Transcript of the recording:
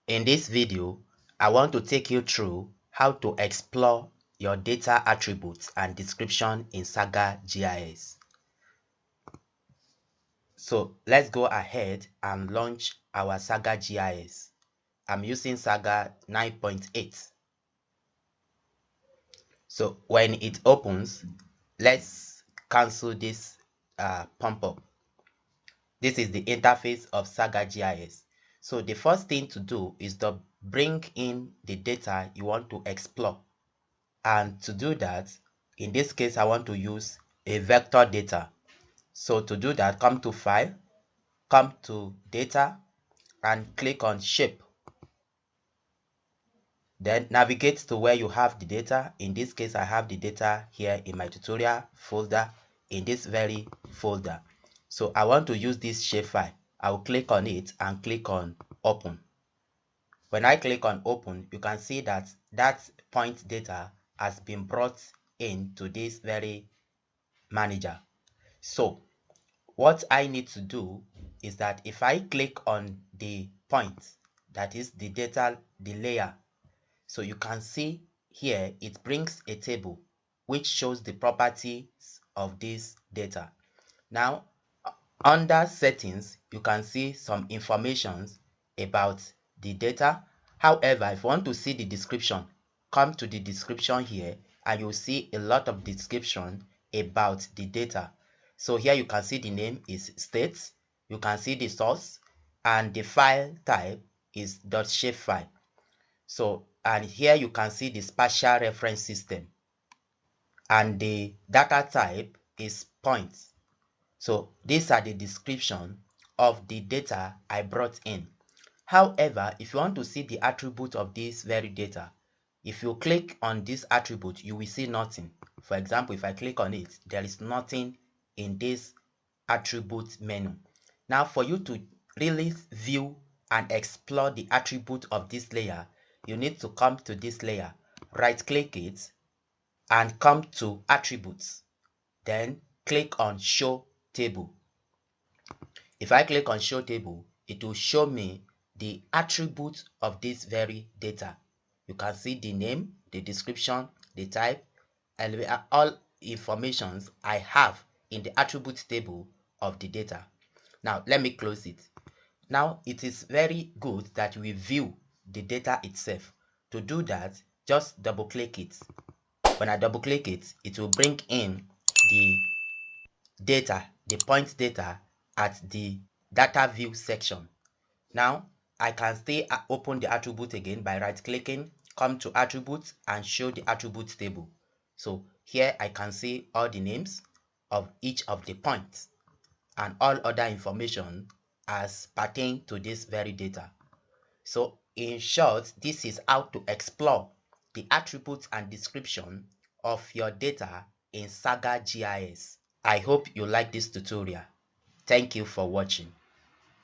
In this video, I want to take you through how to explore your data attributes and description in SAGA GIS. So let's go ahead and launch our SAGA GIS. I'm using SAGA 9.8. So when it opens, let's cancel this pop-up. This is the interface of SAGA GIS. So the first thing to do is to bring in the data you want to explore. And to do that, in this case, I want to use a vector data. So to do that, come to File, come to Data, and click on Shape. Then navigate to where you have the data. In this case, I have the data here in my tutorial folder, in this very folder. So I want to use this shapefile. I will click on it and click on Open. When I click on Open, you can see that that point data has been brought into this very manager. So what I need to do is that if I click on the point, that is the data, the layer, so you can see here it brings a table which shows the properties of this data. Now under settings, you can see some information about the data. However, if you want to see the description, come to the description here and you'll see a lot of description about the data. So here you can see the name is states, you can see the source, and the file type is .shapefile. So, and here you can see the spatial reference system, and the data type is points. So these are the description of the data I brought in. However, if you want to see the attribute of this very data, if you click on this attribute, you will see nothing. For example, if I click on it, there is nothing in this attribute menu. Now, for you to really view and explore the attribute of this layer, you need to come to this layer, right click it, and come to attributes. Then click on show table. If I click on show table, it will show me the attributes of this very data. You can see the name, the description, the type, and all informations I have in the attribute table of the data. Now let me close it. Now it is very good that we view the data itself. To do that, just double click it. When I double click it, it will bring in the data, the point data at the data view section. Now I can still open the attribute again by right clicking, come to attributes and show the attribute table. So here I can see all the names of each of the points and all other information as pertain to this very data. So in short, this is how to explore the attributes and description of your data in SAGA GIS. I hope you like this tutorial. Thank you for watching.